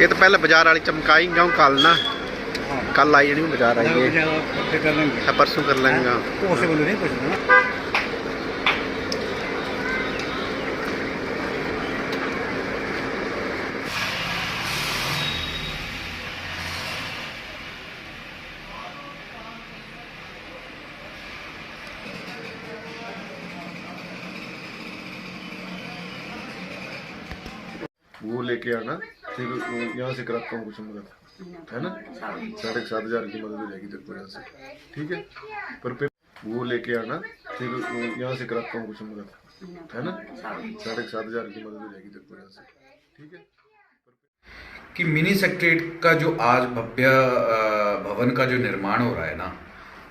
ये तो पहले बाजार वाली चमकाई गाँव कल ना, कल आई नहीं बाजार आई है, परसों कर लेंगे। वो लेके आना, फिर यहाँ से कराता हूँ कुछ मदद, है ना। 7,500 की मदद हो जाएगी तेरे को यहाँ से, ठीक है। पर फिर वो लेके आना, फिर यहाँ से कराता हूँ कुछ मदद, है ना। 7,500 की मदद हो जाएगी तेरे को यहाँ से, ठीक है। कि मिनी सेक्रेटरीट का जो आज भव्य भवन का जो निर्माण हो रहा है ना,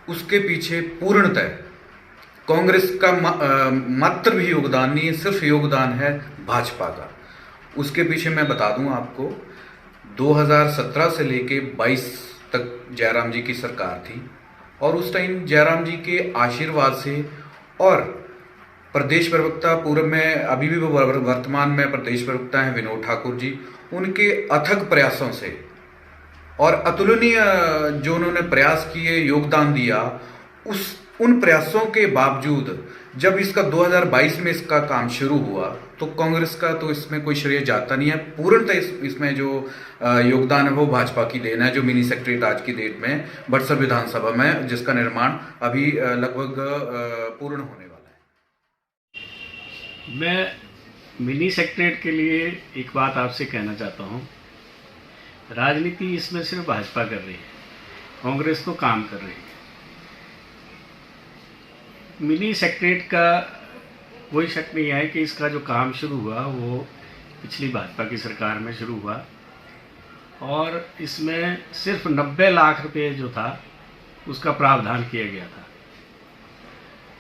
उसके पीछे पूर्णतः कांग्रेस का मात्र भी योगदान नहीं है, सिर्फ योगदान है भाजपा का। उसके पीछे मैं बता दूं आपको, 2017 से लेके 22 तक जयराम जी की सरकार थी, और उस टाइम जयराम जी के आशीर्वाद से और प्रदेश प्रवक्ता पूर्व में, अभी भी वर्तमान में प्रदेश प्रवक्ता हैं विनोद ठाकुर जी, उनके अथक प्रयासों से और अतुलनीय जो उन्होंने प्रयास किए, योगदान दिया, उन प्रयासों के बावजूद जब इसका 2022 में इसका काम शुरू हुआ तो कांग्रेस का तो इसमें कोई श्रेय जाता नहीं है। पूर्णतः इसमें जो योगदान है वो भाजपा की देन है, जो मिनी सेक्रेटरीट आज की डेट में बड़सर विधानसभा में, जिसका निर्माण अभी लगभग पूर्ण होने वाला है। मैं मिनी सेक्रेटरीट के लिए एक बात आपसे कहना चाहता हूँ, राजनीति इसमें सिर्फ भाजपा कर रही है, कांग्रेस तो काम कर रही है। मिनी सेक्रेटरीट का कोई शक नहीं है कि इसका जो काम शुरू हुआ वो पिछली भाजपा की सरकार में शुरू हुआ, और इसमें सिर्फ 90 लाख रुपए जो था उसका प्रावधान किया गया था।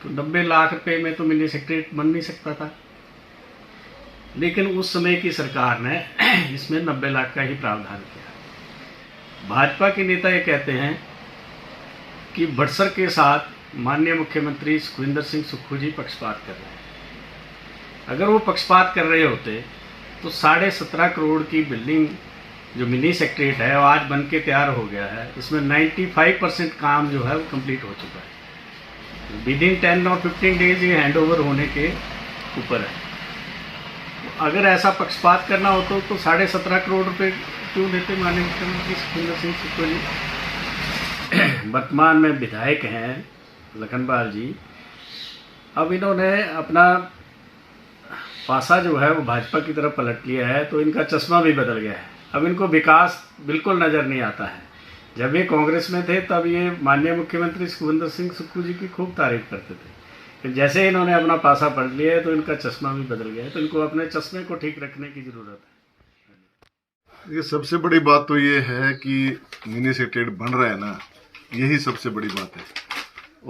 तो 90 लाख रुपए में तो मिनी सेक्रेटरीट बन नहीं सकता था, लेकिन उस समय की सरकार ने इसमें 90 लाख का ही प्रावधान किया। भाजपा के नेता ये कहते हैं कि बड़सर के साथ माननीय मुख्यमंत्री सुखविंदर सिंह सुक्खू जी पक्षपात कर रहे हैं। अगर वो पक्षपात कर रहे होते तो 17.5 करोड़ की बिल्डिंग जो मिनी सेक्रेटरीट है वो आज बन के तैयार हो गया है। इसमें 95% काम जो है वो कंप्लीट हो चुका है। विद इन 10 और 15 डेज ये हैंड ओवर होने के ऊपर है। अगर ऐसा पक्षपात करना होता तो 17.5 करोड़ रुपए क्यों देते माननीय मुख्यमंत्री सुखविंदर सिंह सुक्खू जी। वर्तमान में विधायक हैं लखनपाल जी, अब इन्होंने अपना पासा जो है वो भाजपा की तरफ पलट लिया है, तो इनका चश्मा भी बदल गया है। अब इनको विकास बिल्कुल नज़र नहीं आता है। जब ये कांग्रेस में थे तब ये माननीय मुख्यमंत्री सुखविंदर सिंह सुक्खू जी की खूब तारीफ करते थे, फिर जैसे इन्होंने अपना पासा पलट लिया है तो इनका चश्मा भी बदल गया है। तो इनको अपने चश्मे को ठीक रखने की ज़रूरत है। ये सबसे बड़ी बात तो ये है कि मिनी सेक्रेटरीट बन रहा है ना, यही सबसे बड़ी बात है।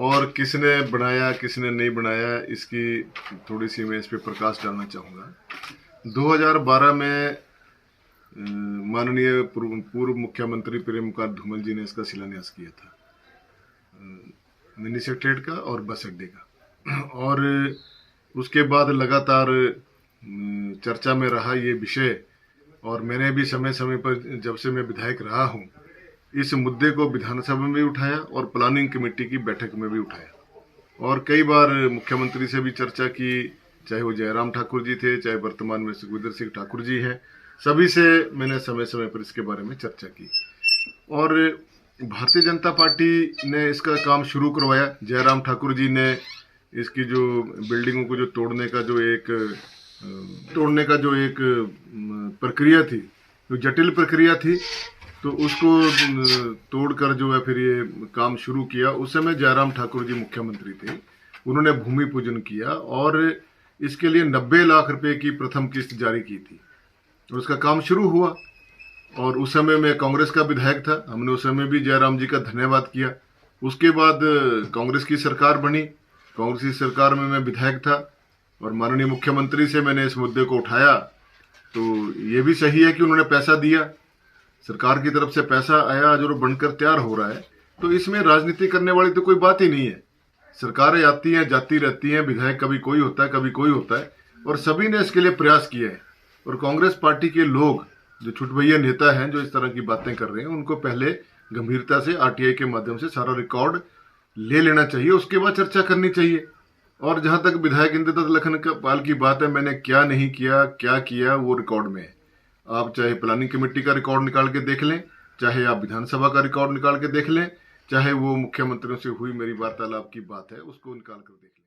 और किसने बनाया किसने नहीं बनाया इसकी थोड़ी सी मैं इस पर प्रकाश डालना चाहूँगा। 2012 में माननीय पूर्व मुख्यमंत्री प्रेम कुमार धूमल जी ने इसका शिलान्यास किया था, मिनी सेक्रेटरीट का और बस अड्डे का, और उसके बाद लगातार चर्चा में रहा ये विषय, और मैंने भी समय समय पर जब से मैं विधायक रहा हूँ इस मुद्दे को विधानसभा में भी उठाया और प्लानिंग कमेटी की बैठक में भी उठाया, और कई बार मुख्यमंत्री से भी चर्चा की, चाहे वो जयराम ठाकुर जी थे, चाहे वर्तमान में सुखविंदर सिंह ठाकुर जी हैं, सभी से मैंने समय समय पर इसके बारे में चर्चा की। और भारतीय जनता पार्टी ने इसका काम शुरू करवाया। जयराम ठाकुर जी ने इसकी जो बिल्डिंगों को जो तोड़ने का जो एक प्रक्रिया थी, जो जटिल प्रक्रिया थी, तो उसको तोड़कर जो है फिर ये काम शुरू किया। उस समय जयराम ठाकुर जी मुख्यमंत्री थे, उन्होंने भूमि पूजन किया और इसके लिए 90 लाख रुपए की प्रथम किस्त जारी की थी, और उसका काम शुरू हुआ। और उस समय मैं कांग्रेस का विधायक था, हमने उस समय भी जयराम जी का धन्यवाद किया। उसके बाद कांग्रेस की सरकार बनी, कांग्रेस की सरकार में मैं विधायक था और माननीय मुख्यमंत्री से मैंने इस मुद्दे को उठाया। तो ये भी सही है कि उन्होंने पैसा दिया, सरकार की तरफ से पैसा आया जो बनकर तैयार हो रहा है। तो इसमें राजनीति करने वाली तो कोई बात ही नहीं है। सरकारें आती हैं जाती रहती हैं, विधायक कभी कोई होता है कभी कोई होता है, और सभी ने इसके लिए प्रयास किए हैं। और कांग्रेस पार्टी के लोग जो छुटभैया नेता हैं जो इस तरह की बातें कर रहे हैं, उनको पहले गंभीरता से आरटीआई के माध्यम से सारा रिकॉर्ड ले लेना चाहिए, उसके बाद चर्चा करनी चाहिए। और जहां तक विधायक इंद्रदत्त लखनपाल की बात है, मैंने क्या नहीं किया, क्या किया, वो रिकॉर्ड में है। आप चाहे प्लानिंग कमेटी का रिकॉर्ड निकाल के देख लें, चाहे आप विधानसभा का रिकॉर्ड निकाल के देख लें, चाहे वो मुख्यमंत्रियों से हुई मेरी वार्तालाप की बात है उसको निकाल कर देख लें।